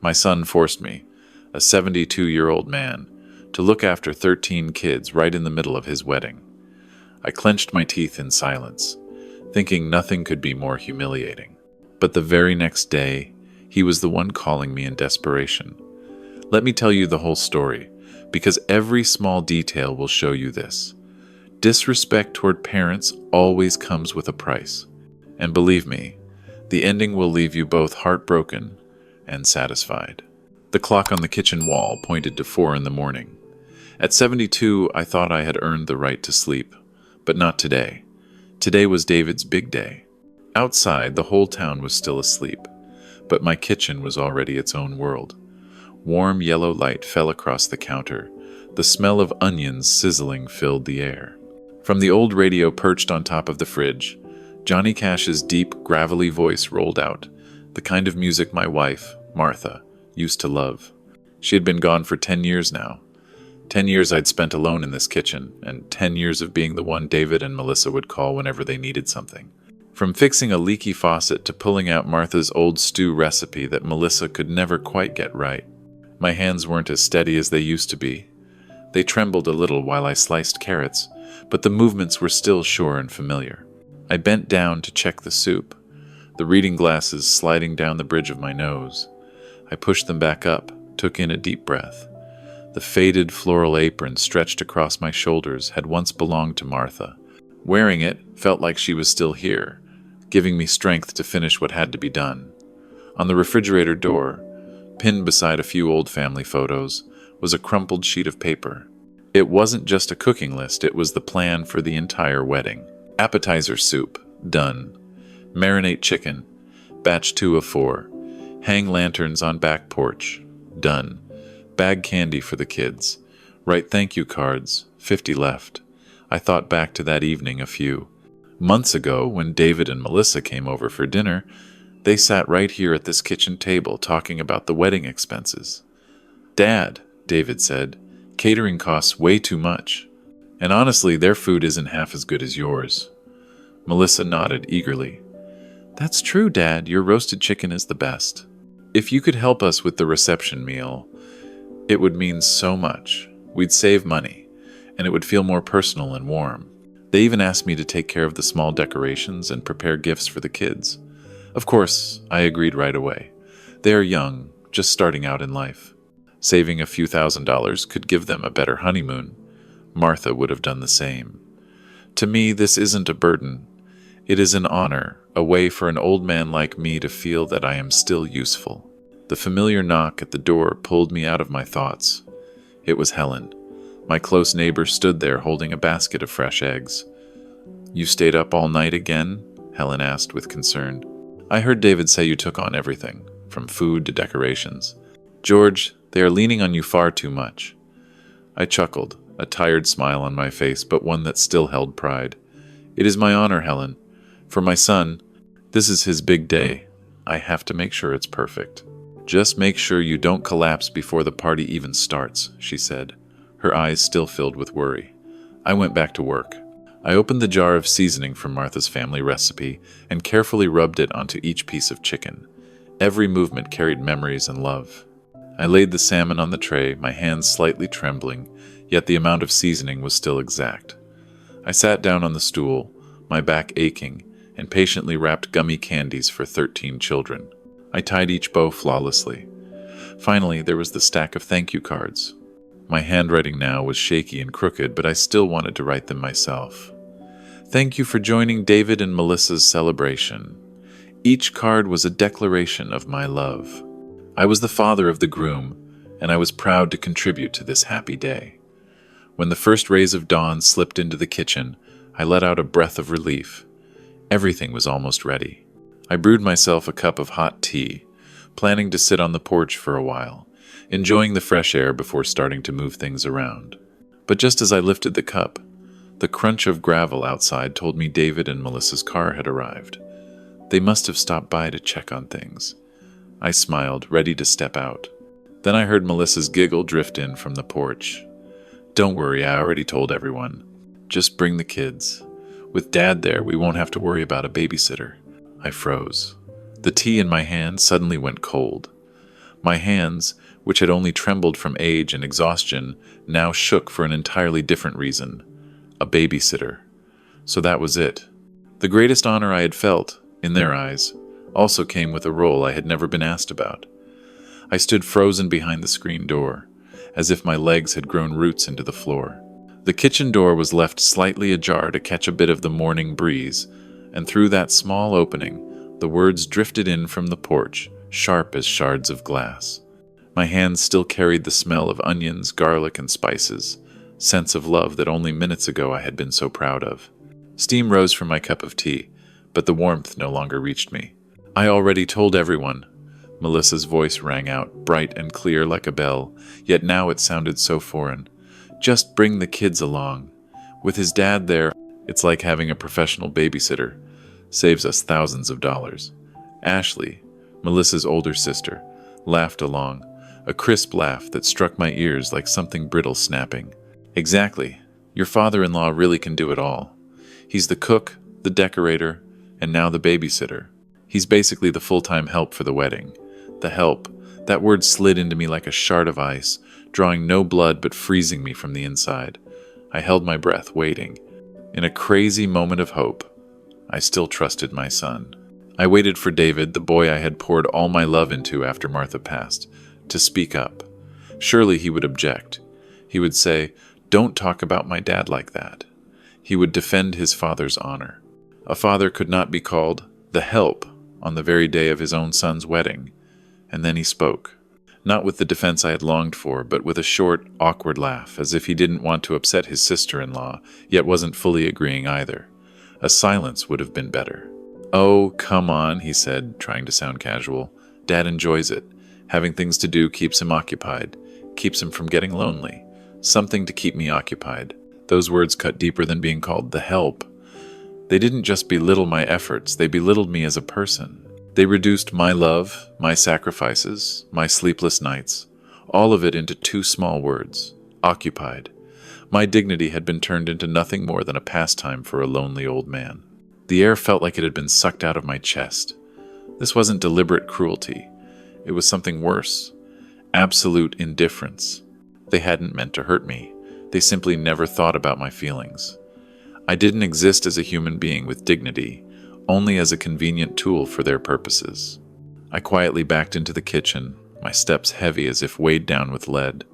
My son forced me, a 72-year-old man, to look after 13 kids right in the middle of his wedding. I clenched my teeth in silence, thinking nothing could be more humiliating. But the very next day, he was the one calling me in desperation. Let me tell you the whole story, because every small detail will show you this. Disrespect toward parents always comes with a price. And believe me, the ending will leave you both heartbroken and satisfied. The clock on the kitchen wall pointed to 4 in the morning. At 72, I thought I had earned the right to sleep, but not today. Today was David's big day. Outside, the whole town was still asleep, but my kitchen was already its own world. Warm yellow light fell across the counter. The smell of onions sizzling filled the air. From the old radio perched on top of the fridge, Johnny Cash's deep, gravelly voice rolled out, the kind of music my wife, Martha, used to love. She had been gone for 10 years now. 10 years I'd spent alone in this kitchen, and 10 years of being the one David and Melissa would call whenever they needed something. From fixing a leaky faucet to pulling out Martha's old stew recipe that Melissa could never quite get right. My hands weren't as steady as they used to be. They trembled a little while I sliced carrots, but the movements were still sure and familiar. I bent down to check the soup, the reading glasses sliding down the bridge of my nose. I pushed them back up, took in a deep breath. The faded floral apron stretched across my shoulders had once belonged to Martha. Wearing it felt like she was still here, giving me strength to finish what had to be done. On the refrigerator door, pinned beside a few old family photos, was a crumpled sheet of paper. It wasn't just a cooking list, it was the plan for the entire wedding. Appetizer soup, done. Marinate chicken, batch 2 of 4. Hang lanterns on back porch, done. Bag candy for the kids. Write thank you cards, 50 left. I thought back to that evening a few months ago when David and Melissa came over for dinner. They sat right here at this kitchen table talking about the wedding expenses. "Dad," David said, "catering costs way too much. And honestly, their food isn't half as good as yours." Melissa nodded eagerly. "That's true, Dad. Your roasted chicken is the best. If you could help us with the reception meal, it would mean so much. We'd save money, and it would feel more personal and warm." They even asked me to take care of the small decorations and prepare gifts for the kids. Of course, I agreed right away. They are young, just starting out in life. Saving a few $1,000s could give them a better honeymoon. Martha would have done the same. To me, this isn't a burden. It is an honor, a way for an old man like me to feel that I am still useful. The familiar knock at the door pulled me out of my thoughts. It was Helen. My close neighbor stood there holding a basket of fresh eggs. "You stayed up all night again?" Helen asked with concern. "I heard David say you took on everything, from food to decorations. George, they are leaning on you far too much." I chuckled, a tired smile on my face, but one that still held pride. "It is my honor, Helen. For my son, this is his big day. I have to make sure it's perfect." "Just make sure you don't collapse before the party even starts," she said, her eyes still filled with worry. I went back to work. I opened the jar of seasoning from Martha's family recipe and carefully rubbed it onto each piece of chicken. Every movement carried memories and love. I laid the salmon on the tray, my hands slightly trembling, yet the amount of seasoning was still exact. I sat down on the stool, my back aching, and patiently wrapped gummy candies for 13 children. I tied each bow flawlessly. Finally, there was the stack of thank you cards. My handwriting now was shaky and crooked, but I still wanted to write them myself. "Thank you for joining David and Melissa's celebration." Each card was a declaration of my love. I was the father of the groom, and I was proud to contribute to this happy day. When the first rays of dawn slipped into the kitchen, I let out a breath of relief. Everything was almost ready. I brewed myself a cup of hot tea, planning to sit on the porch for a while, enjoying the fresh air before starting to move things around. But just as I lifted the cup, the crunch of gravel outside told me David and Melissa's car had arrived. They must have stopped by to check on things. I smiled, ready to step out. Then I heard Melissa's giggle drift in from the porch. "Don't worry, I already told everyone. Just bring the kids. With Dad there, we won't have to worry about a babysitter." I froze. The tea in my hand suddenly went cold. My hands, which had only trembled from age and exhaustion, now shook for an entirely different reason: a babysitter. So that was it. The greatest honor I had felt, in their eyes, also came with a role I had never been asked about. I stood frozen behind the screen door, as if my legs had grown roots into the floor. The kitchen door was left slightly ajar to catch a bit of the morning breeze, and through that small opening, the words drifted in from the porch, sharp as shards of glass. My hands still carried the smell of onions, garlic, and spices, scents of love that only minutes ago I had been so proud of. Steam rose from my cup of tea, but the warmth no longer reached me. "I already told everyone." Melissa's voice rang out, bright and clear like a bell, yet now it sounded so foreign. "Just bring the kids along. With his dad there, it's like having a professional babysitter. Saves us thousands of dollars." Ashley, Melissa's older sister, laughed along, a crisp laugh that struck my ears like something brittle snapping. "Exactly. Your father-in-law really can do it all. He's the cook, the decorator, and now the babysitter. He's basically the full-time help for the wedding." The help, that word slid into me like a shard of ice, drawing no blood but freezing me from the inside. I held my breath, waiting. In a crazy moment of hope, I still trusted my son. I waited for David, the boy I had poured all my love into after Martha passed, to speak up. Surely he would object. He would say, "Don't talk about my dad like that." He would defend his father's honor. A father could not be called the help on the very day of his own son's wedding. And then he spoke. Not with the defense I had longed for, but with a short, awkward laugh, as if he didn't want to upset his sister-in-law, yet wasn't fully agreeing either. A silence would have been better. "Oh, come on," he said, trying to sound casual. "Dad enjoys it. Having things to do keeps him occupied, keeps him from getting lonely. Something to keep me occupied." Those words cut deeper than being called the help. They didn't just belittle my efforts, they belittled me as a person. They reduced my love, my sacrifices, my sleepless nights, all of it into two small words: occupied. My dignity had been turned into nothing more than a pastime for a lonely old man. The air felt like it had been sucked out of my chest. This wasn't deliberate cruelty. It was something worse. Absolute indifference. They hadn't meant to hurt me. They simply never thought about my feelings. I didn't exist as a human being with dignity, only as a convenient tool for their purposes. I quietly backed into the kitchen, my steps heavy as if weighed down with lead.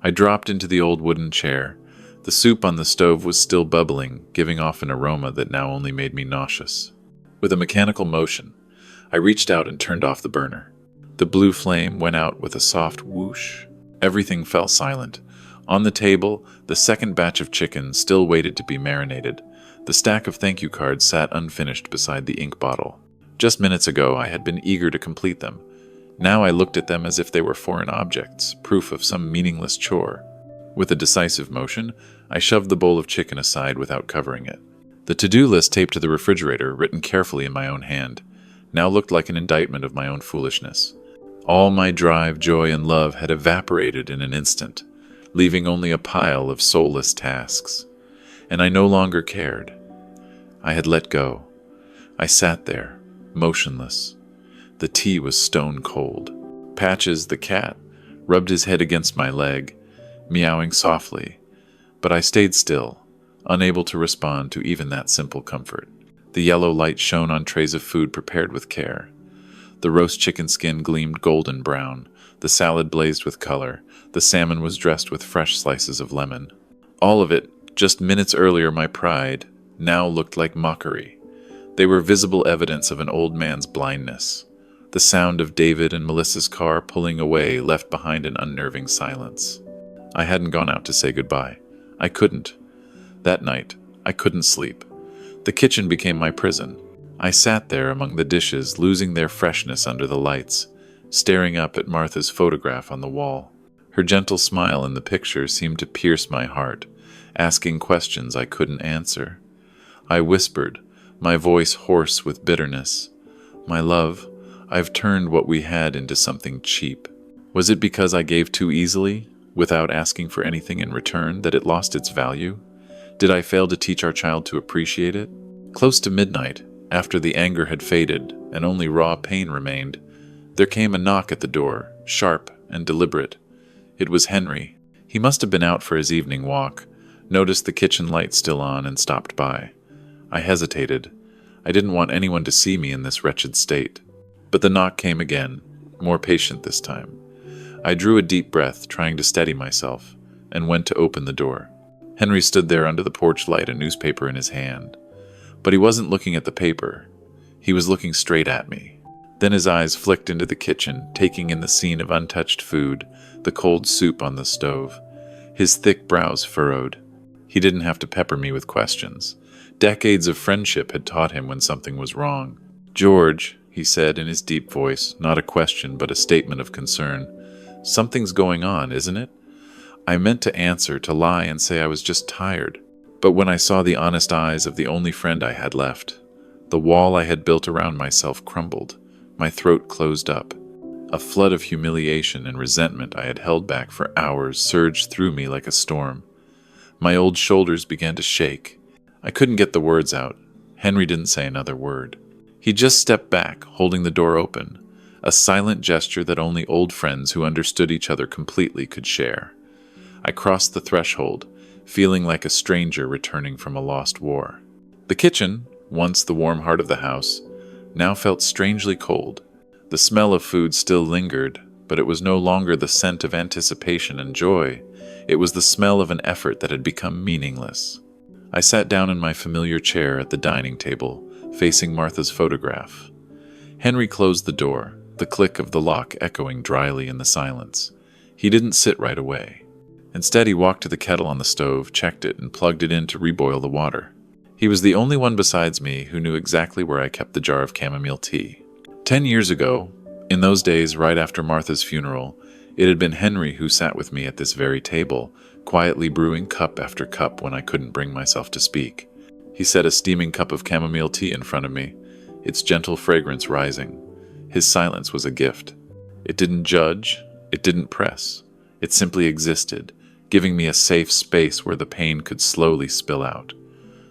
I dropped into the old wooden chair. The soup on the stove was still bubbling, giving off an aroma that now only made me nauseous. With a mechanical motion, I reached out and turned off the burner. The blue flame went out with a soft whoosh. Everything fell silent. On the table, the second batch of chicken still waited to be marinated. The stack of thank you cards sat unfinished beside the ink bottle. Just minutes ago, I had been eager to complete them. Now I looked at them as if they were foreign objects, proof of some meaningless chore. With a decisive motion, I shoved the bowl of chicken aside without covering it. The to-do list taped to the refrigerator, written carefully in my own hand, now looked like an indictment of my own foolishness. All my drive, joy, and love had evaporated in an instant, leaving only a pile of soulless tasks. And I no longer cared. I had let go. I sat there, motionless. The tea was stone cold. Patches, the cat, rubbed his head against my leg, meowing softly, but I stayed still, unable to respond to even that simple comfort. The yellow light shone on trays of food prepared with care. The roast chicken skin gleamed golden brown, the salad blazed with color, the salmon was dressed with fresh slices of lemon. All of it, just minutes earlier my pride, now looked like mockery. They were visible evidence of an old man's blindness. The sound of David and Melissa's car pulling away left behind an unnerving silence. I hadn't gone out to say goodbye. I couldn't. That night, I couldn't sleep. The kitchen became my prison. I sat there among the dishes, losing their freshness under the lights, staring up at Martha's photograph on the wall. Her gentle smile in the picture seemed to pierce my heart, asking questions I couldn't answer. I whispered, my voice hoarse with bitterness, "My love, I've turned what we had into something cheap." Was it because I gave too easily, without asking for anything in return, that it lost its value? Did I fail to teach our child to appreciate it? Close to midnight, after the anger had faded and only raw pain remained, There came a knock at the door, sharp and deliberate. It was Henry. He must have been out for his evening walk, noticed the kitchen light still on, and stopped by. I hesitated. I didn't want anyone to see me in this wretched state. But the knock came again, more patient this time. I drew a deep breath, trying to steady myself, and went to open the door. Henry stood there under the porch light, a newspaper in his hand. But he wasn't looking at the paper. He was looking straight at me. Then his eyes flicked into the kitchen, taking in the scene of untouched food, the cold soup on the stove. His thick brows furrowed. He didn't have to pepper me with questions. Decades of friendship had taught him when something was wrong. "George," he said in his deep voice, not a question but a statement of concern. "Something's going on, isn't it?" I meant to answer, to lie and say I was just tired. But when I saw the honest eyes of the only friend I had left, the wall I had built around myself crumbled. My throat closed up. A flood of humiliation and resentment I had held back for hours surged through me like a storm. My old shoulders began to shake. I couldn't get the words out. Henry didn't say another word. He just stepped back, holding the door open, a silent gesture that only old friends who understood each other completely could share. I crossed the threshold, feeling like a stranger returning from a lost war. The kitchen, once the warm heart of the house, now felt strangely cold. The smell of food still lingered, but it was no longer the scent of anticipation and joy. It was the smell of an effort that had become meaningless. I sat down in my familiar chair at the dining table, facing Martha's photograph. Henry closed the door, the click of the lock echoing dryly in the silence. He didn't sit right away. Instead, he walked to the kettle on the stove, checked it, and plugged it in to reboil the water. He was the only one besides me who knew exactly where I kept the jar of chamomile tea. 10 years ago, in those days right after Martha's funeral, it had been Henry who sat with me at this very table, quietly brewing cup after cup when I couldn't bring myself to speak. He set a steaming cup of chamomile tea in front of me, its gentle fragrance rising. His silence was a gift. It didn't judge, it didn't press. It simply existed, giving me a safe space where the pain could slowly spill out.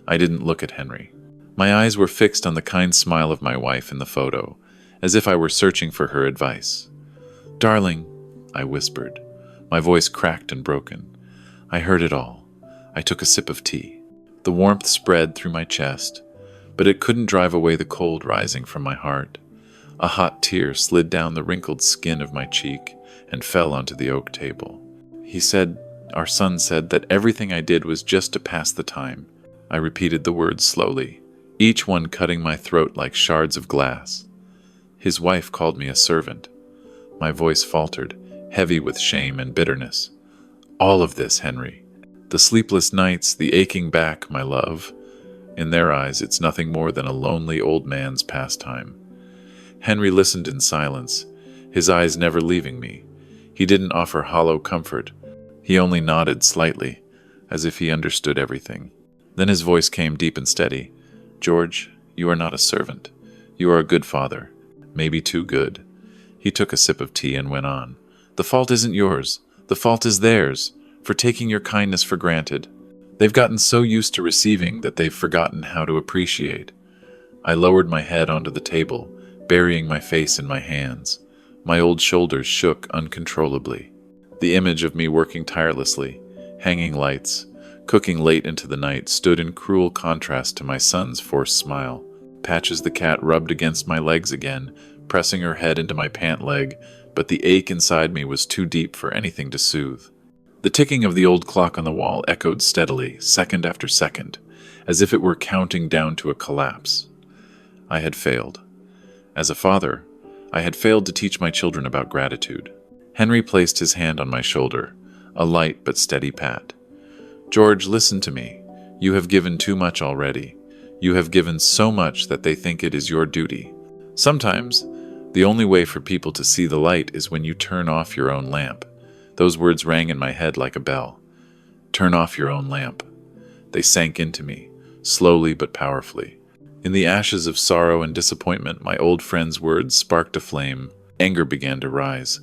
I didn't look at Henry. My eyes were fixed on the kind smile of my wife in the photo, as if I were searching for her advice. "Darling," I whispered, my voice cracked and broken. I heard it all. I took a sip of tea. The warmth spread through my chest, but it couldn't drive away the cold rising from my heart. A hot tear slid down the wrinkled skin of my cheek and fell onto the oak table. Our son said that everything I did was just to pass the time. I repeated the words slowly, each one cutting my throat like shards of glass. His wife called me a servant. My voice faltered, heavy with shame and bitterness. All of this, Henry. The sleepless nights, the aching back, my love. In their eyes, it's nothing more than a lonely old man's pastime. Henry listened in silence, his eyes never leaving me. He didn't offer hollow comfort. He only nodded slightly, as if he understood everything. Then his voice came deep and steady. "George, you are not a servant. You are a good father. Maybe too good." He took a sip of tea and went on. "The fault isn't yours. The fault is theirs, for taking your kindness for granted. They've gotten so used to receiving that they've forgotten how to appreciate." I lowered my head onto the table, burying my face in my hands. My old shoulders shook uncontrollably. The image of me working tirelessly, hanging lights, cooking late into the night stood in cruel contrast to my son's forced smile. Patches the cat rubbed against my legs again, pressing her head into my pant leg, but the ache inside me was too deep for anything to soothe. The ticking of the old clock on the wall echoed steadily, second after second, as if it were counting down to a collapse. I had failed. As a father, I had failed to teach my children about gratitude. Henry placed his hand on my shoulder, a light but steady pat. "George, listen to me. You have given too much already. You have given so much that they think it is your duty. Sometimes, the only way for people to see the light is when you turn off your own lamp." Those words rang in my head like a bell. Turn off your own lamp. They sank into me, slowly but powerfully. In the ashes of sorrow and disappointment, my old friend's words sparked a flame. Anger began to rise.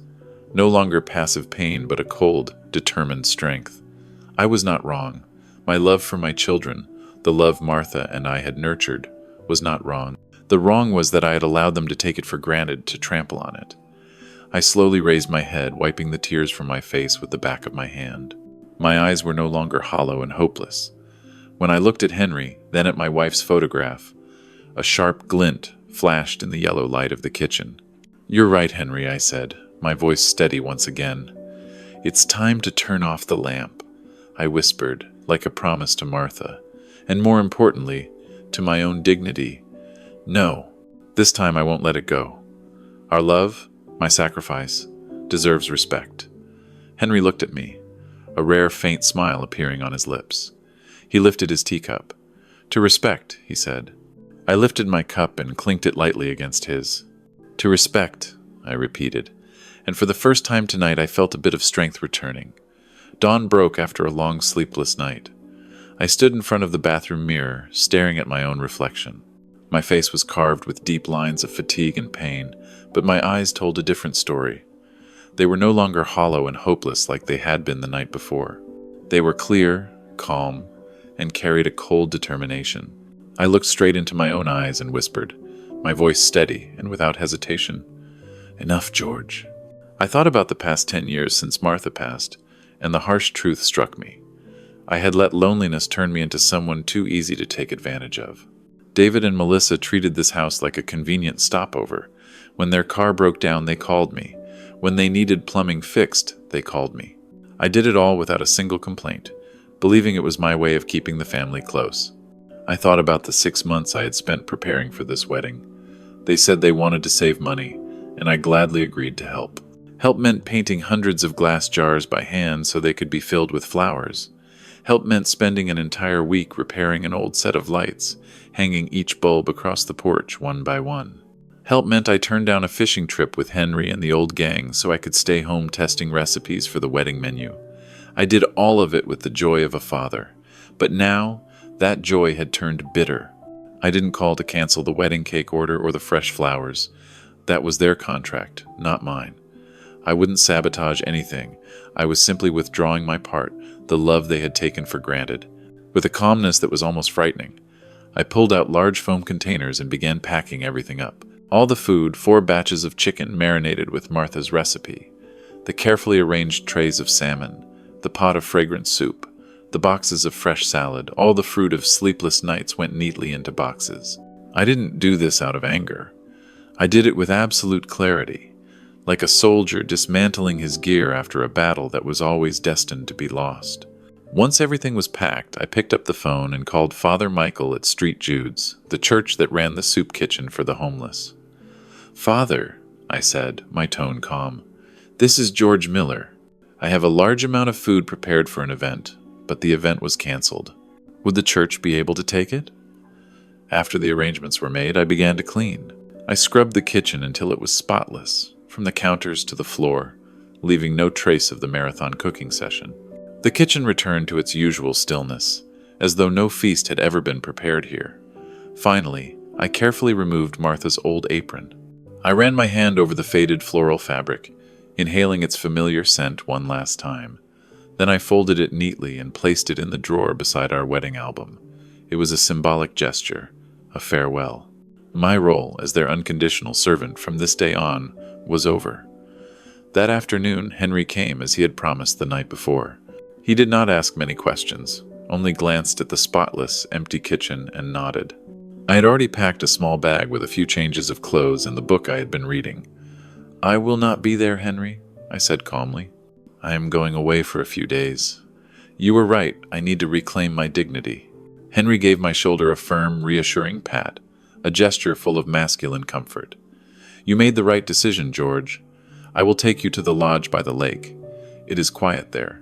No longer passive pain, but a cold, determined strength. I was not wrong. My love for my children, the love Martha and I had nurtured, was not wrong. The wrong was that I had allowed them to take it for granted, to trample on it. I slowly raised my head, wiping the tears from my face with the back of my hand. My eyes were no longer hollow and hopeless. When I looked at Henry, then at my wife's photograph, a sharp glint flashed in the yellow light of the kitchen. "You're right, Henry," I said, my voice steady once again. "It's time to turn off the lamp," I whispered, like a promise to Martha, and more importantly, to my own dignity. "No, this time I won't let it go. Our love, my sacrifice, deserves respect." Henry looked at me, a rare faint smile appearing on his lips. He lifted his teacup. "To respect," he said. I lifted my cup and clinked it lightly against his. "To respect," I repeated, and for the first time tonight I felt a bit of strength returning. Dawn broke after a long sleepless night. I stood in front of the bathroom mirror, staring at my own reflection. My face was carved with deep lines of fatigue and pain, but my eyes told a different story. They were no longer hollow and hopeless like they had been the night before. They were clear, calm, and carried a cold determination. I looked straight into my own eyes and whispered, my voice steady and without hesitation, "Enough, George." I thought about the past 10 years since Martha passed, and the harsh truth struck me. I had let loneliness turn me into someone too easy to take advantage of. David and Melissa treated this house like a convenient stopover. When their car broke down, they called me. When they needed plumbing fixed, they called me. I did it all without a single complaint, believing it was my way of keeping the family close. I thought about the 6 months I had spent preparing for this wedding. They said they wanted to save money, and I gladly agreed to help. Help meant painting hundreds of glass jars by hand so they could be filled with flowers. Help meant spending an entire week repairing an old set of lights, hanging each bulb across the porch one by one. Help meant I turned down a fishing trip with Henry and the old gang so I could stay home testing recipes for the wedding menu. I did all of it with the joy of a father. But now, that joy had turned bitter. I didn't call to cancel the wedding cake order or the fresh flowers. That was their contract, not mine. I wouldn't sabotage anything. I was simply withdrawing my part, the love they had taken for granted. With a calmness that was almost frightening, I pulled out large foam containers and began packing everything up. All the food, 4 batches of chicken marinated with Martha's recipe, the carefully arranged trays of salmon, the pot of fragrant soup, the boxes of fresh salad, all the fruit of sleepless nights went neatly into boxes. I didn't do this out of anger. I did it with absolute clarity, like a soldier dismantling his gear after a battle that was always destined to be lost. Once everything was packed, I picked up the phone and called Father Michael at St. Jude's, the church that ran the soup kitchen for the homeless. "Father," I said, my tone calm, "this is George Miller. I have a large amount of food prepared for an event, but the event was canceled. Would the church be able to take it?" After the arrangements were made, I began to clean. I scrubbed the kitchen until it was spotless, from the counters to the floor, leaving no trace of the marathon cooking session. The kitchen returned to its usual stillness, as though no feast had ever been prepared here. Finally, I carefully removed Martha's old apron. I ran my hand over the faded floral fabric, inhaling its familiar scent one last time. Then I folded it neatly and placed it in the drawer beside our wedding album. It was a symbolic gesture, a farewell. My role as their unconditional servant from this day on was over. That afternoon, Henry came as he had promised the night before. He did not ask many questions, only glanced at the spotless, empty kitchen and nodded. I had already packed a small bag with a few changes of clothes and the book I had been reading. "I will not be there, Henry," I said calmly. "I am going away for a few days. You were right, I need to reclaim my dignity." Henry gave my shoulder a firm, reassuring pat, a gesture full of masculine comfort. "You made the right decision, George. I will take you to the lodge by the lake. It is quiet there.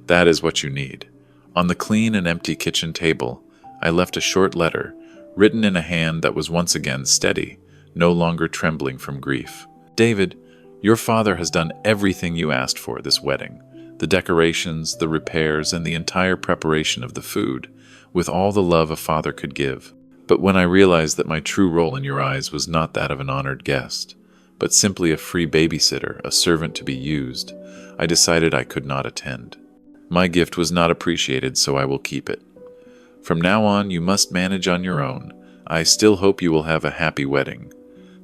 That is what you need." On the clean and empty kitchen table, I left a short letter, written in a hand that was once again steady, no longer trembling from grief. "David, your father has done everything you asked for this wedding, the decorations, the repairs, and the entire preparation of the food, with all the love a father could give. But when I realized that my true role in your eyes was not that of an honored guest, but simply a free babysitter, a servant to be used, I decided I could not attend. My gift was not appreciated, so I will keep it. From now on, you must manage on your own. I still hope you will have a happy wedding.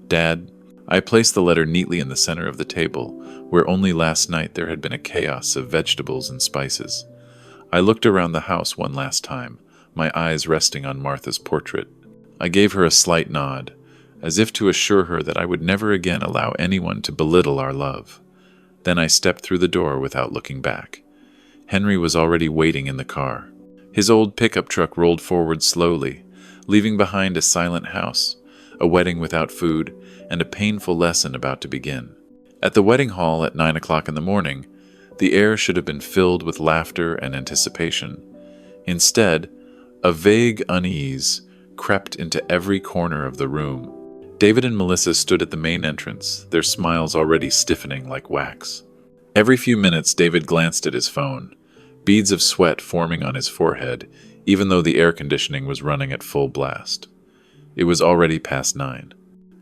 Dad, I placed the letter neatly in the center of the table, where only last night there had been a chaos of vegetables and spices. I looked around the house one last time, my eyes resting on Martha's portrait. I gave her a slight nod, as if to assure her that I would never again allow anyone to belittle our love. Then I stepped through the door without looking back. Henry was already waiting in the car. His old pickup truck rolled forward slowly, leaving behind a silent house, a wedding without food, and a painful lesson about to begin. At the wedding hall at 9 o'clock in the morning, the air should have been filled with laughter and anticipation. Instead, a vague unease crept into every corner of the room. David and Melissa stood at the main entrance, their smiles already stiffening like wax. Every few minutes, David glanced at his phone, beads of sweat forming on his forehead, even though the air conditioning was running at full blast. It was already past 9.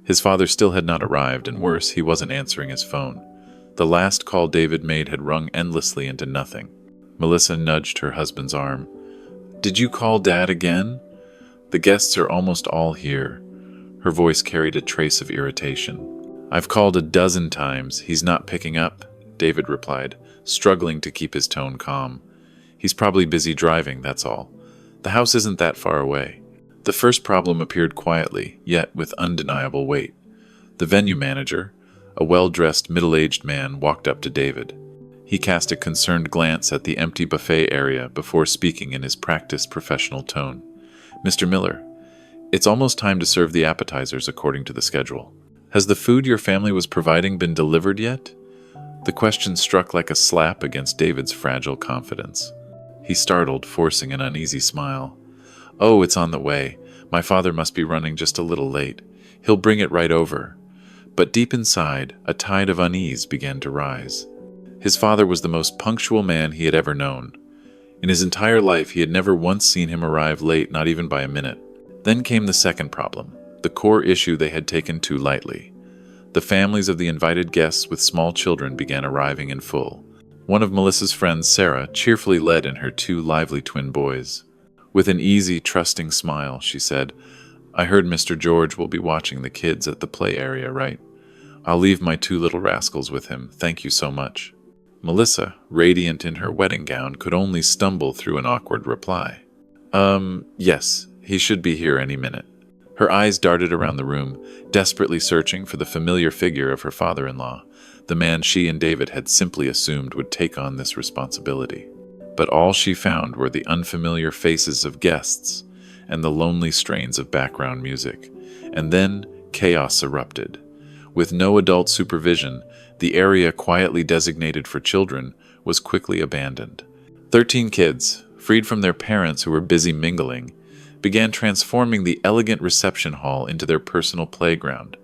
His father still had not arrived, and worse, he wasn't answering his phone. The last call David made had rung endlessly into nothing. Melissa nudged her husband's arm. "Did you call Dad again? The guests are almost all here." Her voice carried a trace of irritation. "I've called a dozen times. He's not picking up," David replied, struggling to keep his tone calm. "He's probably busy driving, that's all. The house isn't that far away." The first problem appeared quietly, yet with undeniable weight. The venue manager, a well-dressed middle-aged man, walked up to David. He cast a concerned glance at the empty buffet area before speaking in his practiced professional tone. "Mr. Miller, it's almost time to serve the appetizers according to the schedule. Has the food your family was providing been delivered yet?" The question struck like a slap against David's fragile confidence. He startled, forcing an uneasy smile. "Oh, it's on the way. My father must be running just a little late. He'll bring it right over." But deep inside, a tide of unease began to rise. His father was the most punctual man he had ever known. In his entire life, he had never once seen him arrive late, not even by a minute. Then came the second problem, the core issue they had taken too lightly. The families of the invited guests with small children began arriving in full. One of Melissa's friends, Sarah, cheerfully led in her 2 lively twin boys. With an easy, trusting smile, she said, "I heard Mr. George will be watching the kids at the play area, right? I'll leave my 2 little rascals with him. Thank you so much." Melissa, radiant in her wedding gown, could only stumble through an awkward reply. Yes, he should be here any minute." Her eyes darted around the room, desperately searching for the familiar figure of her father-in-law, the man she and David had simply assumed would take on this responsibility. But all she found were the unfamiliar faces of guests and the lonely strains of background music. And then chaos erupted. With no adult supervision, the area quietly designated for children was quickly abandoned. 13 kids, freed from their parents who were busy mingling, began transforming the elegant reception hall into their personal playground.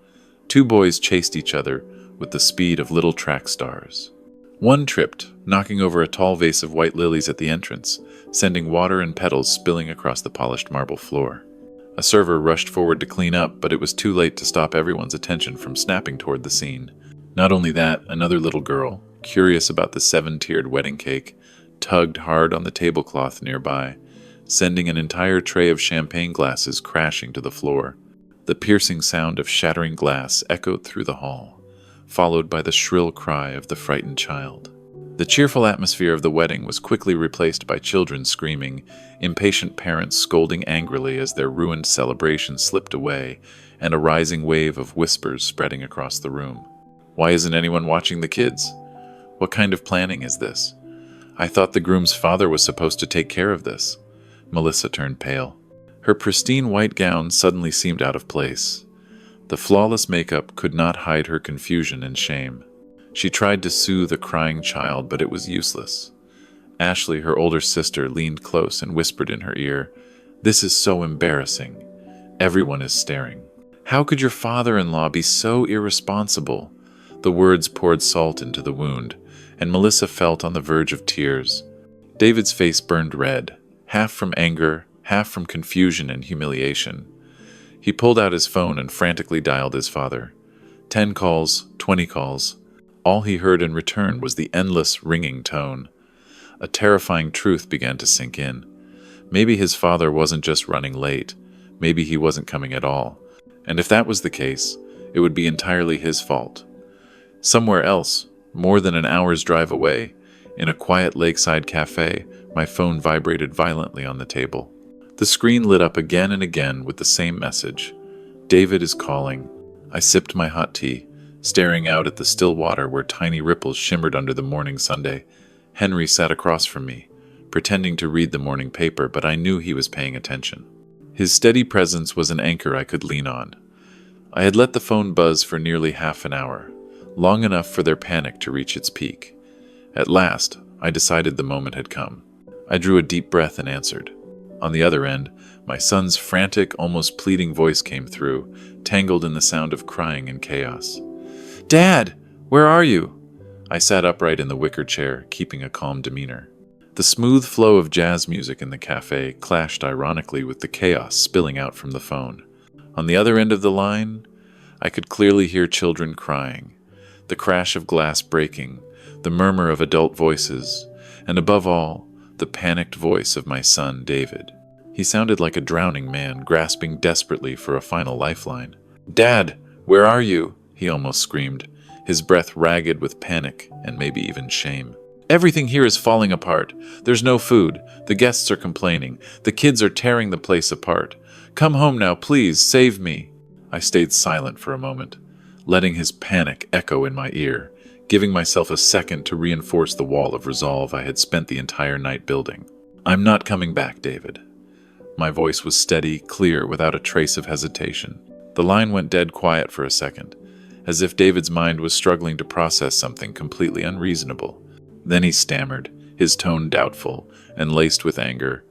2 boys chased each other with the speed of little track stars. One tripped, knocking over a tall vase of white lilies at the entrance, sending water and petals spilling across the polished marble floor. A server rushed forward to clean up, but it was too late to stop everyone's attention from snapping toward the scene. Not only that, another little girl, curious about the 7-tiered wedding cake, tugged hard on the tablecloth nearby, sending an entire tray of champagne glasses crashing to the floor. The piercing sound of shattering glass echoed through the hall, followed by the shrill cry of the frightened child. The cheerful atmosphere of the wedding was quickly replaced by children screaming, impatient parents scolding angrily as their ruined celebration slipped away, and a rising wave of whispers spreading across the room. "Why isn't anyone watching the kids? What kind of planning is this? I thought the groom's father was supposed to take care of this." Melissa turned pale. Her pristine white gown suddenly seemed out of place. The flawless makeup could not hide her confusion and shame. She tried to soothe a crying child, but it was useless. Ashley, her older sister, leaned close and whispered in her ear, "This is so embarrassing. Everyone is staring. How could your father-in-law be so irresponsible?" The words poured salt into the wound, and Melissa felt on the verge of tears. David's face burned red, half from anger, half from confusion and humiliation. He pulled out his phone and frantically dialed his father. 10 calls, 20 calls. All he heard in return was the endless, ringing tone. A terrifying truth began to sink in. Maybe his father wasn't just running late. Maybe he wasn't coming at all. And if that was the case, it would be entirely his fault. Somewhere else, more than an hour's drive away, in a quiet lakeside cafe, my phone vibrated violently on the table. The screen lit up again and again with the same message. David is calling. I sipped my hot tea, staring out at the still water where tiny ripples shimmered under the morning sunday. Henry sat across from me, pretending to read the morning paper, but I knew he was paying attention. His steady presence was an anchor I could lean on. I had let the phone buzz for nearly half an hour, long enough for their panic to reach its peak. At last, I decided the moment had come. I drew a deep breath and answered. On the other end, my son's frantic, almost pleading voice came through, tangled in the sound of crying and chaos. "Dad, where are you?" I sat upright in the wicker chair, keeping a calm demeanor. The smooth flow of jazz music in the cafe clashed ironically with the chaos spilling out from the phone. On the other end of the line, I could clearly hear children crying, the crash of glass breaking, the murmur of adult voices, and above all, the panicked voice of my son, David. He sounded like a drowning man, grasping desperately for a final lifeline. "Dad, where are you?" he almost screamed, his breath ragged with panic and maybe even shame. "Everything here is falling apart. There's no food. The guests are complaining. The kids are tearing the place apart. Come home now, please, save me." I stayed silent for a moment, letting his panic echo in my ear, giving myself a second to reinforce the wall of resolve I had spent the entire night building. "I'm not coming back, David." My voice was steady, clear, without a trace of hesitation. The line went dead quiet for a second, as if David's mind was struggling to process something completely unreasonable. Then he stammered, his tone doubtful and laced with anger.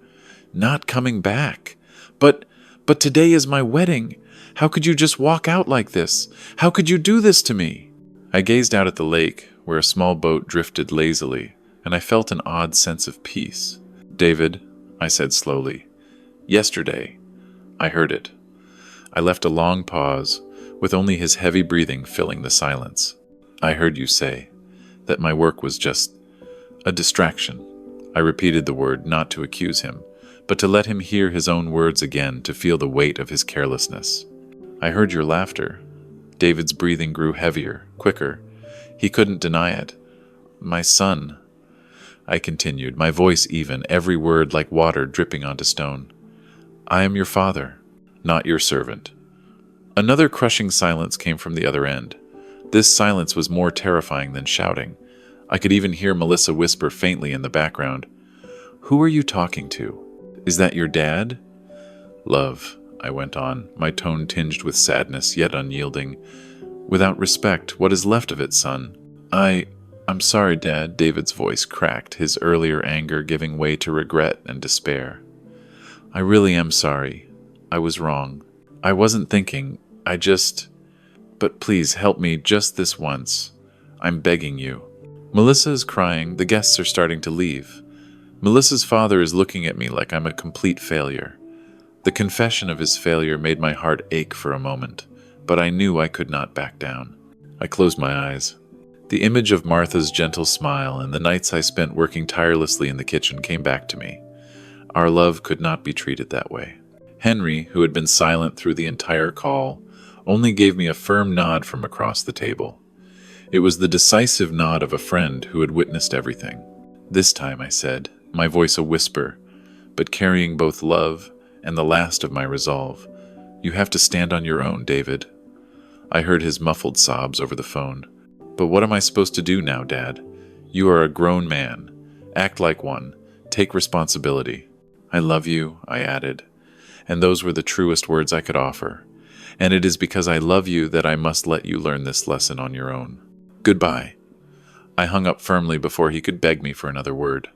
"Not coming back? But today is my wedding. How could you just walk out like this? How could you do this to me?" I gazed out at the lake, where a small boat drifted lazily, and I felt an odd sense of peace. "David," I said slowly, "yesterday, I heard it." I left a long pause, with only his heavy breathing filling the silence. "I heard you say that my work was just a distraction." I repeated the word, not to accuse him, but to let him hear his own words again, to feel the weight of his carelessness. "I heard your laughter." David's breathing grew heavier, quicker. He couldn't deny it. "My son," I continued, my voice even, every word like water dripping onto stone. "I am your father, not your servant." Another crushing silence came from the other end. This silence was more terrifying than shouting. I could even hear Melissa whisper faintly in the background, "Who are you talking to? Is that your dad?" "Love," I went on, my tone tinged with sadness, yet unyielding. "Without respect, what is left of it, son?" I'm sorry, Dad," David's voice cracked, his earlier anger giving way to regret and despair. "I really am sorry. I was wrong. I wasn't thinking. But please help me just this once. I'm begging you." Melissa is crying. The guests are starting to leave. Melissa's father is looking at me like I'm a complete failure. The confession of his failure made my heart ache for a moment, but I knew I could not back down. I closed my eyes. The image of Martha's gentle smile and the nights I spent working tirelessly in the kitchen came back to me. Our love could not be treated that way. Henry, who had been silent through the entire call, only gave me a firm nod from across the table. It was the decisive nod of a friend who had witnessed everything. "This time," I said, my voice a whisper, but carrying both love and the last of my resolve, "you have to stand on your own, David." I heard his muffled sobs over the phone. "But what am I supposed to do now, Dad? You are a grown man. Act like one. Take responsibility." "I love you," I added, and those were the truest words I could offer. "And it is because I love you that I must let you learn this lesson on your own. Goodbye." I hung up firmly before he could beg me for another word.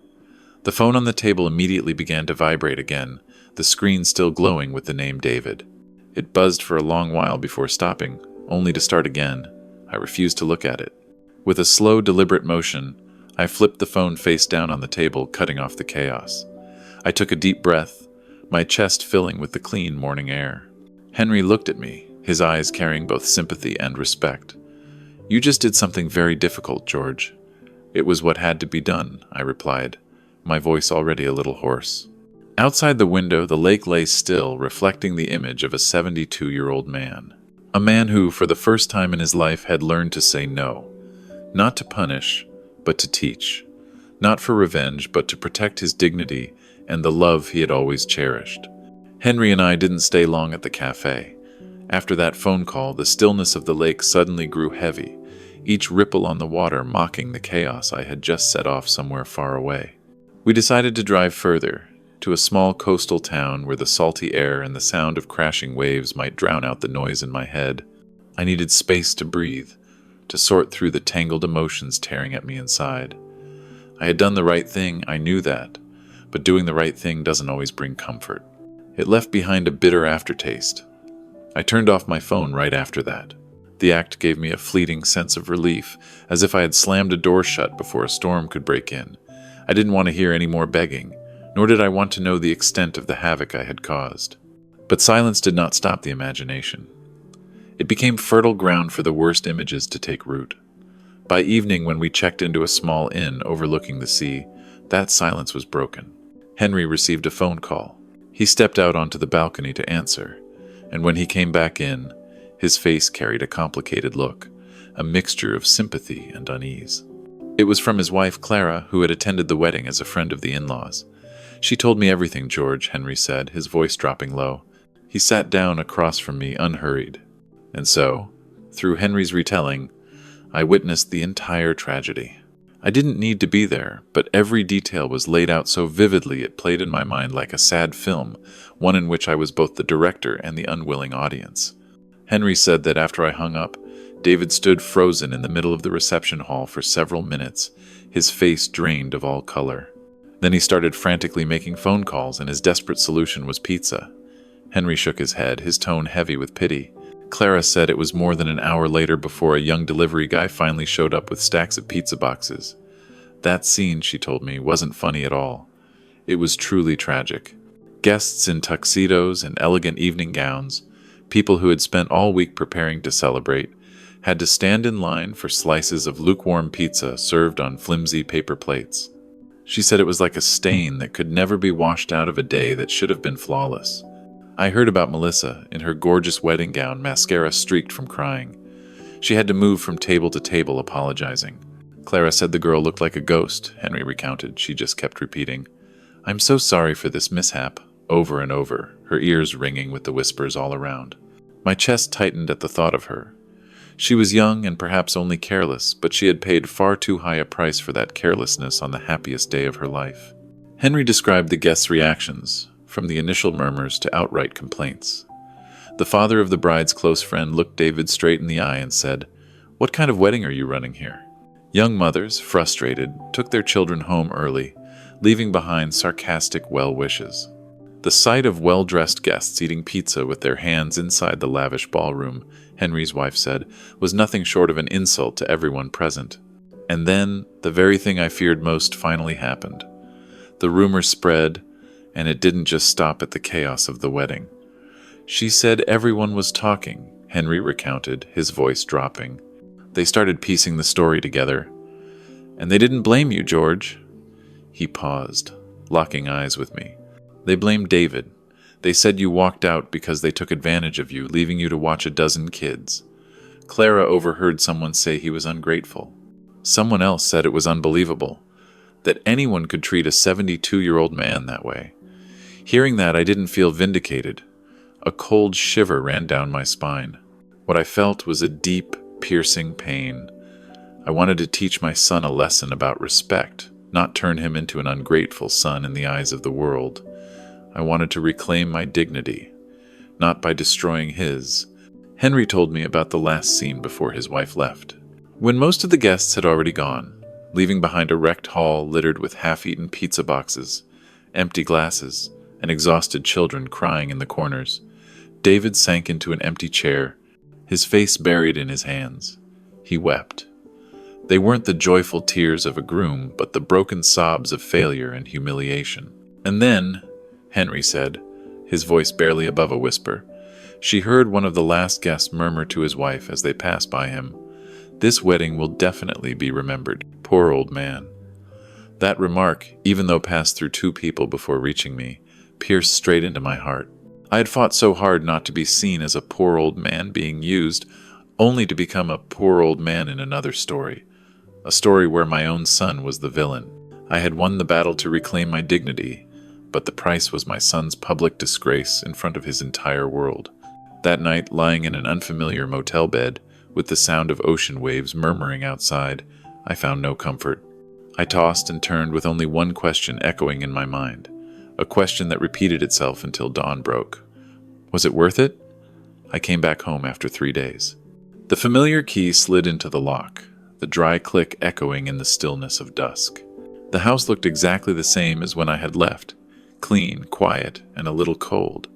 The phone on the table immediately began to vibrate again, the screen still glowing with the name David. It buzzed for a long while before stopping, only to start again. I refused to look at it. With a slow, deliberate motion, I flipped the phone face down on the table, cutting off the chaos. I took a deep breath, my chest filling with the clean morning air. Henry looked at me, his eyes carrying both sympathy and respect. "You just did something very difficult, George." "It was what had to be done," I replied, my voice already a little hoarse. Outside the window, the lake lay still, reflecting the image of a 72-year-old man. A man who, for the first time in his life, had learned to say no. Not to punish, but to teach. Not for revenge, but to protect his dignity and the love he had always cherished. Henry and I didn't stay long at the cafe. After that phone call, the stillness of the lake suddenly grew heavy, each ripple on the water mocking the chaos I had just set off somewhere far away. We decided to drive further, to a small coastal town where the salty air and the sound of crashing waves might drown out the noise in my head. I needed space to breathe, to sort through the tangled emotions tearing at me inside. I had done the right thing, I knew that, but doing the right thing doesn't always bring comfort. It left behind a bitter aftertaste. I turned off my phone right after that. The act gave me a fleeting sense of relief, as if I had slammed a door shut before a storm could break in. I didn't want to hear any more begging, nor did I want to know the extent of the havoc I had caused. But silence did not stop the imagination. It became fertile ground for the worst images to take root. By evening, when we checked into a small inn overlooking the sea, that silence was broken. Henry received a phone call. He stepped out onto the balcony to answer, and when he came back in, his face carried a complicated look, a mixture of sympathy and unease. It was from his wife, Clara, who had attended the wedding as a friend of the in-laws. "She told me everything, George," Henry said, his voice dropping low. He sat down across from me, unhurried. And so, through Henry's retelling, I witnessed the entire tragedy. I didn't need to be there, but every detail was laid out so vividly it played in my mind like a sad film, one in which I was both the director and the unwilling audience. Henry said that after I hung up, David stood frozen in the middle of the reception hall for several minutes, his face drained of all color. Then he started frantically making phone calls, and his desperate solution was pizza. Henry shook his head, his tone heavy with pity. Clara said it was more than an hour later before a young delivery guy finally showed up with stacks of pizza boxes. That scene, she told me, wasn't funny at all. It was truly tragic. Guests in tuxedos and elegant evening gowns, people who had spent all week preparing to celebrate, had to stand in line for slices of lukewarm pizza served on flimsy paper plates. She said it was like a stain that could never be washed out of a day that should have been flawless. I heard about Melissa, in her gorgeous wedding gown, mascara streaked from crying. She had to move from table to table apologizing. Clara said the girl looked like a ghost, Henry recounted. She just kept repeating, "I'm so sorry for this mishap," over and over, her ears ringing with the whispers all around. My chest tightened at the thought of her. She was young and perhaps only careless, but she had paid far too high a price for that carelessness on the happiest day of her life. Henry described the guests' reactions, from the initial murmurs to outright complaints. The father of the bride's close friend looked David straight in the eye and said, "What kind of wedding are you running here?" Young mothers, frustrated, took their children home early, leaving behind sarcastic well wishes. The sight of well-dressed guests eating pizza with their hands inside the lavish ballroom, Henry's wife said, was nothing short of an insult to everyone present. And then, the very thing I feared most finally happened. The rumor spread, and it didn't just stop at the chaos of the wedding. "She said everyone was talking," Henry recounted, his voice dropping. "They started piecing the story together. And they didn't blame you, George." He paused, locking eyes with me. "They blamed David. They said you walked out because they took advantage of you, leaving you to watch a dozen kids. Clara overheard someone say he was ungrateful. Someone else said it was unbelievable, that anyone could treat a 72-year-old man that way. Hearing that, I didn't feel vindicated. A cold shiver ran down my spine. What I felt was a deep, piercing pain. I wanted to teach my son a lesson about respect, not turn him into an ungrateful son in the eyes of the world. I wanted to reclaim my dignity, not by destroying his. Henry told me about the last scene before his wife left. When most of the guests had already gone, leaving behind a wrecked hall littered with half-eaten pizza boxes, empty glasses, and exhausted children crying in the corners, David sank into an empty chair, his face buried in his hands. He wept. They weren't the joyful tears of a groom, but the broken sobs of failure and humiliation. And then, Henry said, his voice barely above a whisper, she heard one of the last guests murmur to his wife as they passed by him, "This wedding will definitely be remembered. Poor old man." That remark, even though passed through two people before reaching me, pierced straight into my heart. I had fought so hard not to be seen as a poor old man being used, only to become a poor old man in another story, a story where my own son was the villain. I had won the battle to reclaim my dignity, but the price was my son's public disgrace in front of his entire world. That night, lying in an unfamiliar motel bed, with the sound of ocean waves murmuring outside, I found no comfort. I tossed and turned with only one question echoing in my mind, a question that repeated itself until dawn broke. Was it worth it? I came back home after 3 days. The familiar key slid into the lock, the dry click echoing in the stillness of dusk. The house looked exactly the same as when I had left, clean, quiet, and a little cold.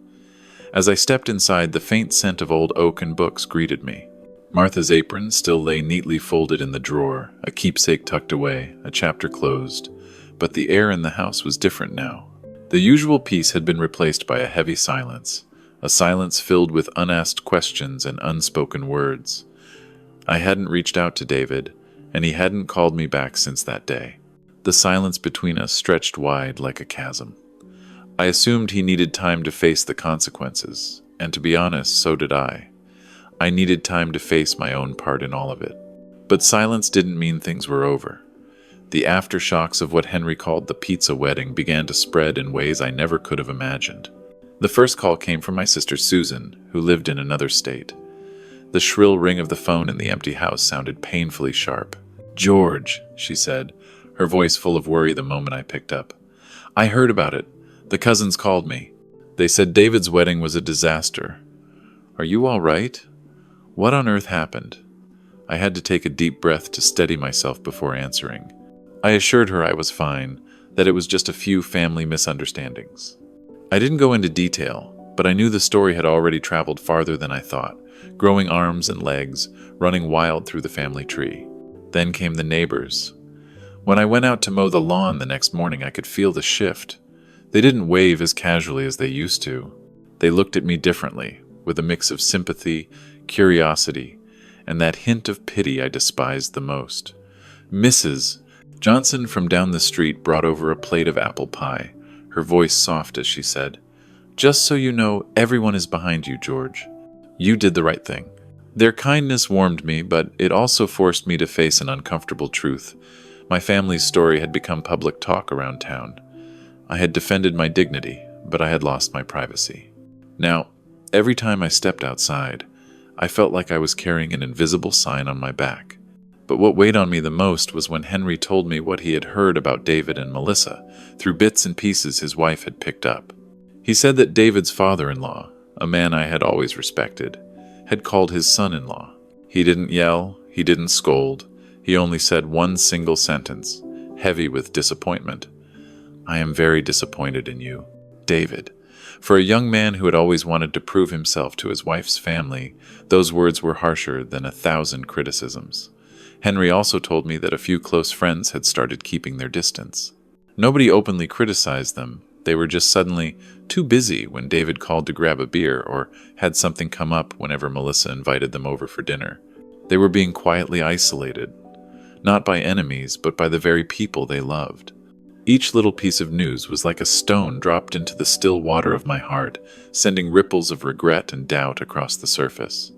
As I stepped inside, the faint scent of old oak and books greeted me. Martha's apron still lay neatly folded in the drawer, a keepsake tucked away, a chapter closed, but the air in the house was different now. The usual peace had been replaced by a heavy silence, a silence filled with unasked questions and unspoken words. I hadn't reached out to David, and he hadn't called me back since that day. The silence between us stretched wide like a chasm. I assumed he needed time to face the consequences, and to be honest, so did I. I needed time to face my own part in all of it. But silence didn't mean things were over. The aftershocks of what Henry called the pizza wedding began to spread in ways I never could have imagined. The first call came from my sister Susan, who lived in another state. The shrill ring of the phone in the empty house sounded painfully sharp. "George," she said, her voice full of worry the moment I picked up. "I heard about it. The cousins called me. They said David's wedding was a disaster. Are you all right? What on earth happened?" I had to take a deep breath to steady myself before answering. I assured her I was fine, that it was just a few family misunderstandings. I didn't go into detail, but I knew the story had already traveled farther than I thought, growing arms and legs, running wild through the family tree. Then came the neighbors. When I went out to mow the lawn the next morning, I could feel the shift. They didn't wave as casually as they used to. They looked at me differently, with a mix of sympathy, curiosity, and that hint of pity I despised the most. Mrs. Johnson from down the street brought over a plate of apple pie, her voice soft as she said, "Just so you know, everyone is behind you, George. You did the right thing." Their kindness warmed me, but it also forced me to face an uncomfortable truth. My family's story had become public talk around town. I had defended my dignity, but I had lost my privacy. Now, every time I stepped outside, I felt like I was carrying an invisible sign on my back. But what weighed on me the most was when Henry told me what he had heard about David and Melissa through bits and pieces his wife had picked up. He said that David's father-in-law, a man I had always respected, had called his son-in-law. He didn't yell, he didn't scold, he only said one single sentence, heavy with disappointment. "I am very disappointed in you, David." For a young man who had always wanted to prove himself to his wife's family, those words were harsher than 1,000 criticisms. Henry also told me that a few close friends had started keeping their distance. Nobody openly criticized them. They were just suddenly too busy when David called to grab a beer or had something come up whenever Melissa invited them over for dinner. They were being quietly isolated, not by enemies, but by the very people they loved. Each little piece of news was like a stone dropped into the still water of my heart, sending ripples of regret and doubt across the surface.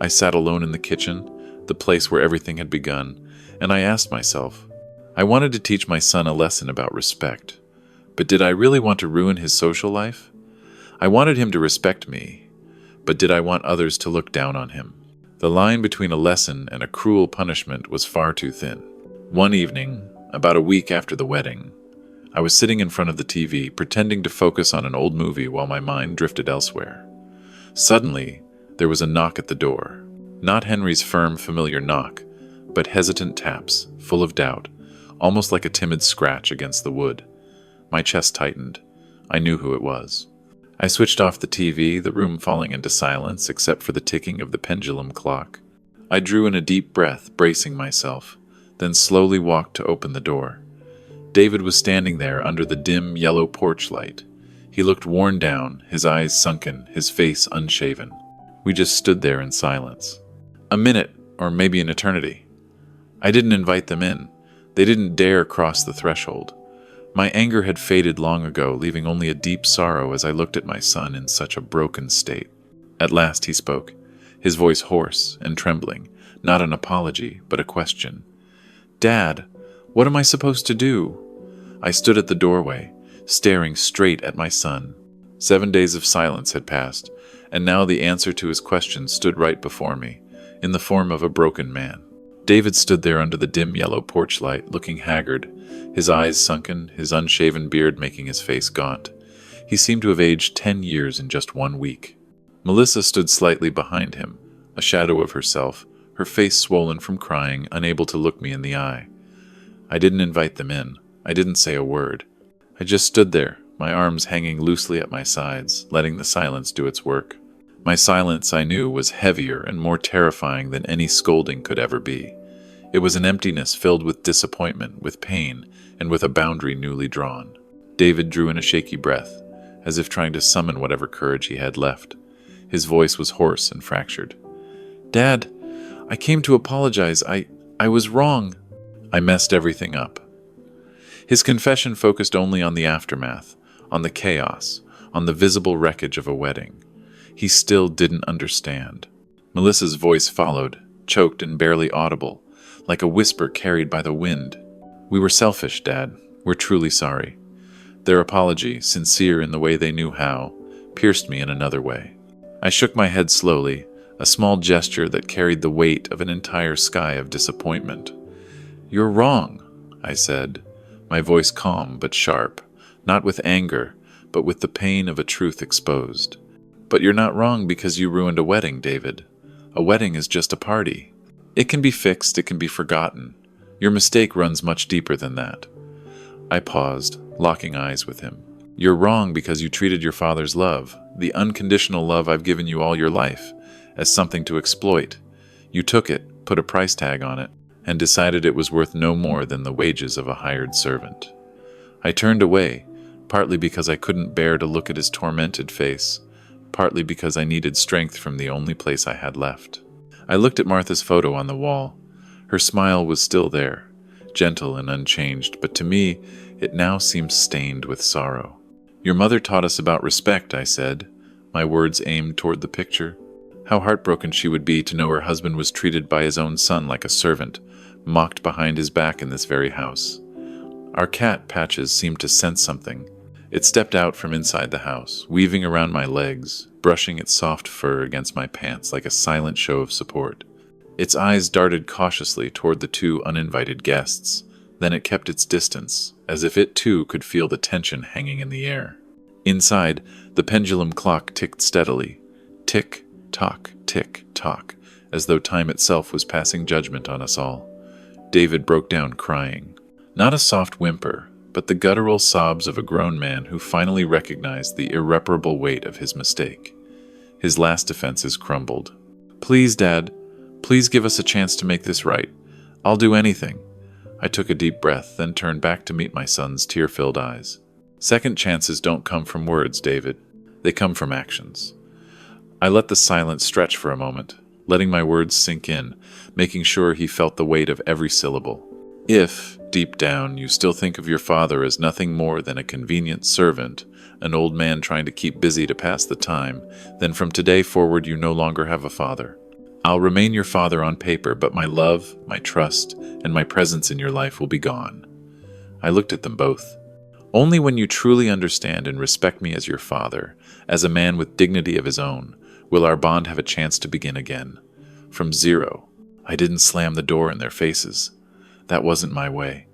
I sat alone in the kitchen, the place where everything had begun, and I asked myself, I wanted to teach my son a lesson about respect, but did I really want to ruin his social life? I wanted him to respect me, but did I want others to look down on him? The line between a lesson and a cruel punishment was far too thin. One evening, about a week after the wedding, I was sitting in front of the TV, pretending to focus on an old movie while my mind drifted elsewhere. Suddenly, there was a knock at the door. Not Henry's firm, familiar knock, but hesitant taps, full of doubt, almost like a timid scratch against the wood. My chest tightened. I knew who it was. I switched off the TV, the room falling into silence except for the ticking of the pendulum clock. I drew in a deep breath, bracing myself, then slowly walked to open the door. David was standing there under the dim yellow porch light. He looked worn down, his eyes sunken, his face unshaven. We just stood there in silence. A minute, or maybe an eternity. I didn't invite them in. They didn't dare cross the threshold. My anger had faded long ago, leaving only a deep sorrow as I looked at my son in such a broken state. At last he spoke, his voice hoarse and trembling, not an apology, but a question. "Dad, what am I supposed to do?" I stood at the doorway, staring straight at my son. 7 days of silence had passed, and now the answer to his question stood right before me, in the form of a broken man. David stood there under the dim yellow porch light, looking haggard, his eyes sunken, his unshaven beard making his face gaunt. He seemed to have aged 10 years in just 1 week. Melissa stood slightly behind him, a shadow of herself, her face swollen from crying, unable to look me in the eye. I didn't invite them in. I didn't say a word. I just stood there, my arms hanging loosely at my sides, letting the silence do its work. My silence, I knew, was heavier and more terrifying than any scolding could ever be. It was an emptiness filled with disappointment, with pain, and with a boundary newly drawn. David drew in a shaky breath, as if trying to summon whatever courage he had left. His voice was hoarse and fractured. "Dad, I came to apologize. I was wrong. I messed everything up." His confession focused only on the aftermath, on the chaos, on the visible wreckage of a wedding. He still didn't understand. Melissa's voice followed, choked and barely audible, like a whisper carried by the wind. "We were selfish, Dad. We're truly sorry." Their apology, sincere in the way they knew how, pierced me in another way. I shook my head slowly, a small gesture that carried the weight of an entire sky of disappointment. "You're wrong," I said, my voice calm but sharp, not with anger, but with the pain of a truth exposed. "But you're not wrong because you ruined a wedding, David. A wedding is just a party. It can be fixed, it can be forgotten. Your mistake runs much deeper than that." I paused, locking eyes with him. "You're wrong because you treated your father's love, the unconditional love I've given you all your life, as something to exploit. You took it, put a price tag on it, and decided it was worth no more than the wages of a hired servant." I turned away, partly because I couldn't bear to look at his tormented face, partly because I needed strength from the only place I had left. I looked at Martha's photo on the wall. Her smile was still there, gentle and unchanged, but to me it now seemed stained with sorrow. "Your mother taught us about respect," I said, my words aimed toward the picture. How heartbroken she would be to know her husband was treated by his own son like a servant, mocked behind his back in this very house. Our cat, Patches, seemed to sense something. It stepped out from inside the house, weaving around my legs, brushing its soft fur against my pants like a silent show of support. Its eyes darted cautiously toward the 2 uninvited guests. Then it kept its distance, as if it too could feel the tension hanging in the air. Inside, the pendulum clock ticked steadily. Tick-tock, tick-tock, as though time itself was passing judgment on us all. David broke down crying. Not a soft whimper, but the guttural sobs of a grown man who finally recognized the irreparable weight of his mistake. His last defenses crumbled. "Please, Dad, please give us a chance to make this right. I'll do anything." I took a deep breath, then turned back to meet my son's tear-filled eyes. "Second chances don't come from words, David. They come from actions." I let the silence stretch for a moment, letting my words sink in, making sure he felt the weight of every syllable. "If, deep down, you still think of your father as nothing more than a convenient servant, an old man trying to keep busy to pass the time, then from today forward you no longer have a father. I'll remain your father on paper, but my love, my trust, and my presence in your life will be gone." I looked at them both. "Only when you truly understand and respect me as your father, as a man with dignity of his own, will our bond have a chance to begin again. From zero." I didn't slam the door in their faces. That wasn't my way.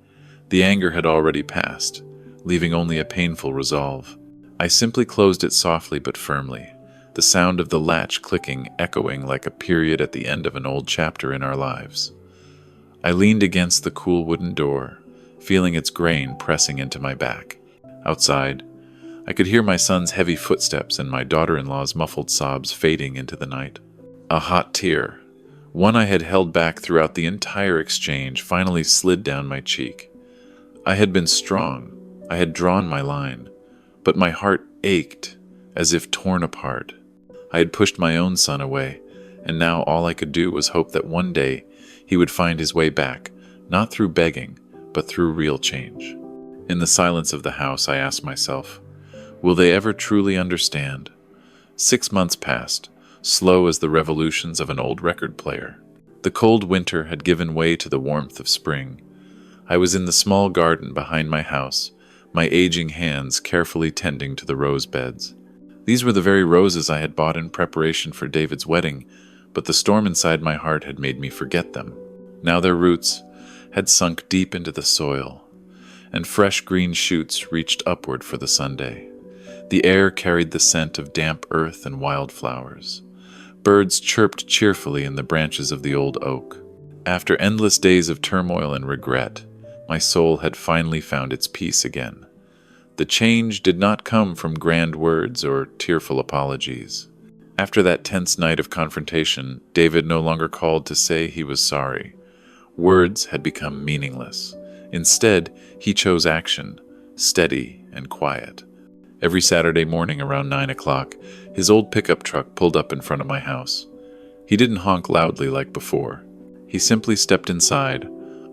The anger had already passed, leaving only a painful resolve. I simply closed it softly but firmly, the sound of the latch clicking echoing like a period at the end of an old chapter in our lives. I leaned against the cool wooden door, feeling its grain pressing into my back. Outside, I could hear my son's heavy footsteps and my daughter-in-law's muffled sobs fading into the night. A hot tear, one I had held back throughout the entire exchange, finally slid down my cheek. I had been strong. I had drawn my line. But my heart ached, as if torn apart. I had pushed my own son away, and now all I could do was hope that one day he would find his way back, not through begging, but through real change. In the silence of the house, I asked myself, will they ever truly understand? 6 months passed, slow as the revolutions of an old record player. The cold winter had given way to the warmth of spring. I was in the small garden behind my house, my aging hands carefully tending to the rose beds. These were the very roses I had bought in preparation for David's wedding, but the storm inside my heart had made me forget them. Now their roots had sunk deep into the soil, and fresh green shoots reached upward for the Sunday. The air carried the scent of damp earth and wildflowers. Birds chirped cheerfully in the branches of the old oak. After endless days of turmoil and regret, my soul had finally found its peace again. The change did not come from grand words or tearful apologies. After that tense night of confrontation, David no longer called to say he was sorry. Words had become meaningless. Instead, he chose action, steady and quiet. Every Saturday morning around 9 o'clock, his old pickup truck pulled up in front of my house. He didn't honk loudly like before. He simply stepped inside,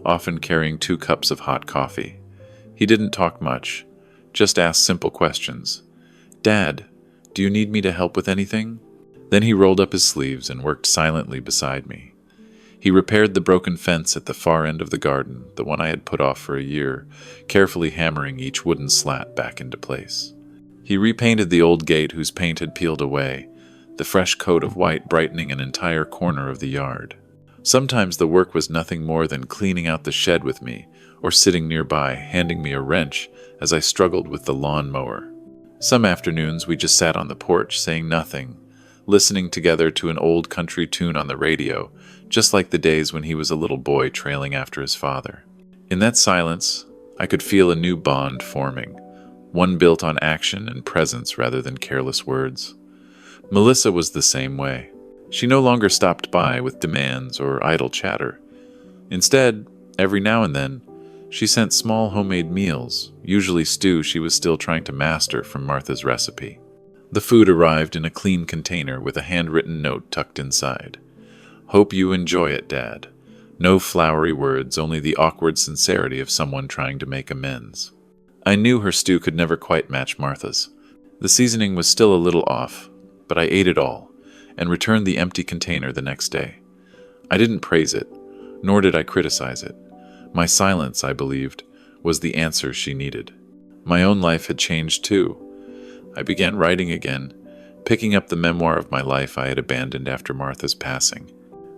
often carrying 2 cups of hot coffee. He didn't talk much, just asked simple questions. "Dad, do you need me to help with anything?" Then he rolled up his sleeves and worked silently beside me. He repaired the broken fence at the far end of the garden, the one I had put off for a year, carefully hammering each wooden slat back into place. He repainted the old gate whose paint had peeled away, the fresh coat of white brightening an entire corner of the yard. Sometimes the work was nothing more than cleaning out the shed with me, or sitting nearby, handing me a wrench as I struggled with the lawn mower. Some afternoons we just sat on the porch, saying nothing, listening together to an old country tune on the radio, just like the days when he was a little boy trailing after his father. In that silence, I could feel a new bond forming, one built on action and presence rather than careless words. Melissa was the same way. She no longer stopped by with demands or idle chatter. Instead, every now and then, she sent small homemade meals, usually stew she was still trying to master from Martha's recipe. The food arrived in a clean container with a handwritten note tucked inside. "Hope you enjoy it, Dad." No flowery words, only the awkward sincerity of someone trying to make amends. I knew her stew could never quite match Martha's. The seasoning was still a little off, but I ate it all, and returned the empty container the next day. I didn't praise it, nor did I criticize it. My silence, I believed, was the answer she needed. My own life had changed too. I began writing again, picking up the memoir of my life I had abandoned after Martha's passing.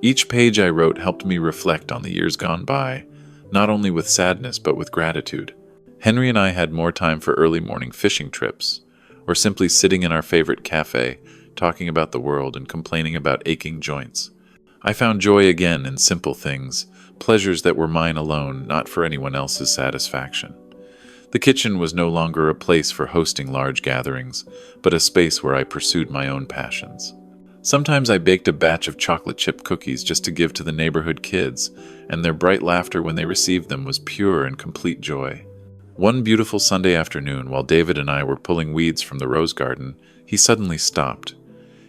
Each page I wrote helped me reflect on the years gone by, not only with sadness but with gratitude. Henry and I had more time for early morning fishing trips, or simply sitting in our favorite cafe, talking about the world and complaining about aching joints. I found joy again in simple things, pleasures that were mine alone, not for anyone else's satisfaction. The kitchen was no longer a place for hosting large gatherings, but a space where I pursued my own passions. Sometimes I baked a batch of chocolate chip cookies just to give to the neighborhood kids, and their bright laughter when they received them was pure and complete joy. One beautiful Sunday afternoon, while David and I were pulling weeds from the rose garden, he suddenly stopped.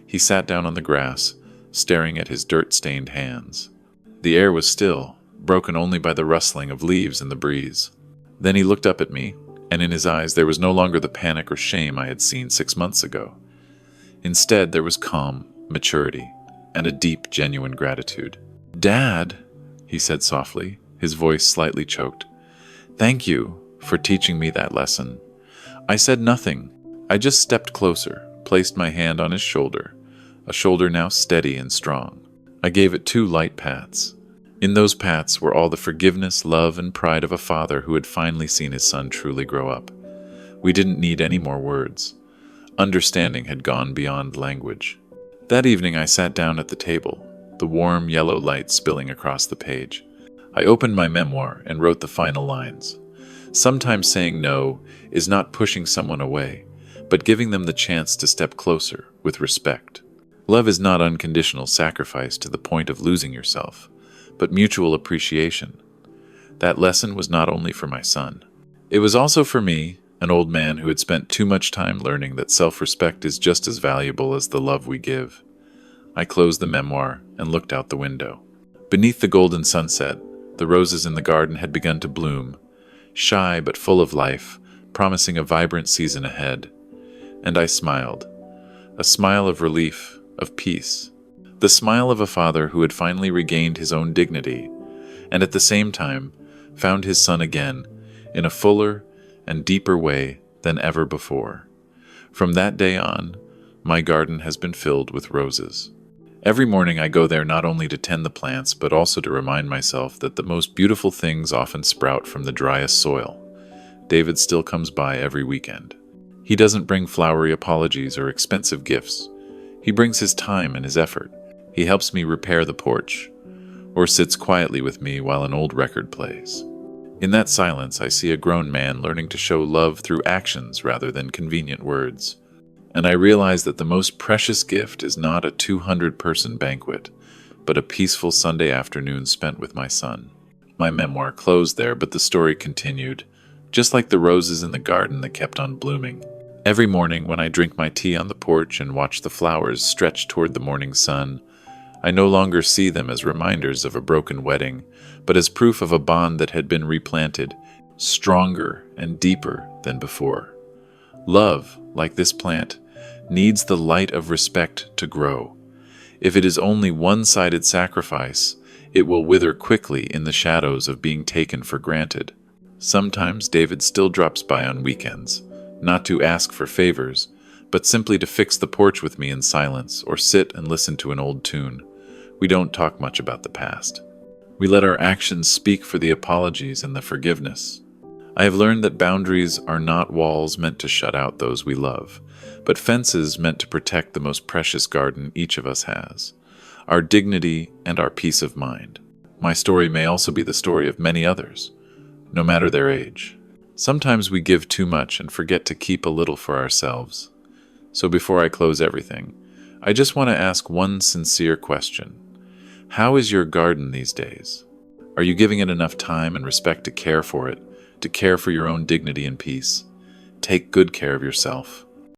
He sat down on the grass, staring at his dirt-stained hands. The air was still, broken only by the rustling of leaves in the breeze. Then he looked up at me, and in his eyes there was no longer the panic or shame I had seen 6 months ago. Instead, there was calm, maturity, and a deep, genuine gratitude. "Dad," he said softly, his voice slightly choked, "thank you for teaching me that lesson." I said nothing. I just stepped closer, placed my hand on his shoulder, a shoulder now steady and strong. I gave it 2 light pats. In those pats were all the forgiveness, love, and pride of a father who had finally seen his son truly grow up. We didn't need any more words. Understanding had gone beyond language. That evening I sat down at the table, the warm yellow light spilling across the page. I opened my memoir and wrote the final lines. Sometimes saying no is not pushing someone away, but giving them the chance to step closer with respect. Love is not unconditional sacrifice to the point of losing yourself, but mutual appreciation. That lesson was not only for my son. It was also for me, an old man who had spent too much time learning that self-respect is just as valuable as the love we give. I closed the memoir and looked out the window. Beneath the golden sunset, the roses in the garden had begun to bloom, shy but full of life, promising a vibrant season ahead. And I smiled, a smile of relief, of peace. The smile of a father who had finally regained his own dignity, and at the same time found his son again in a fuller and deeper way than ever before. From that day on, my garden has been filled with roses. Every morning I go there not only to tend the plants, but also to remind myself that the most beautiful things often sprout from the driest soil. David still comes by every weekend. He doesn't bring flowery apologies or expensive gifts. He brings his time and his effort. He helps me repair the porch, or sits quietly with me while an old record plays. In that silence, I see a grown man learning to show love through actions rather than convenient words. And I realize that the most precious gift is not a 200-person banquet, but a peaceful Sunday afternoon spent with my son. My memoir closed there, but the story continued, just like the roses in the garden that kept on blooming. Every morning when I drink my tea on the porch and watch the flowers stretch toward the morning sun, I no longer see them as reminders of a broken wedding, but as proof of a bond that had been replanted, stronger and deeper than before. Love, like this plant, needs the light of respect to grow. If it is only one-sided sacrifice, it will wither quickly in the shadows of being taken for granted. Sometimes David still drops by on weekends, not to ask for favors, but simply to fix the porch with me in silence or sit and listen to an old tune. We don't talk much about the past. We let our actions speak for the apologies and the forgiveness. I have learned that boundaries are not walls meant to shut out those we love, but fences meant to protect the most precious garden each of us has, our dignity and our peace of mind. My story may also be the story of many others, no matter their age. Sometimes we give too much and forget to keep a little for ourselves. So before I close everything, I just want to ask one sincere question. How is your garden these days? Are you giving it enough time and respect to care for it, to care for your own dignity and peace? Take good care of yourself.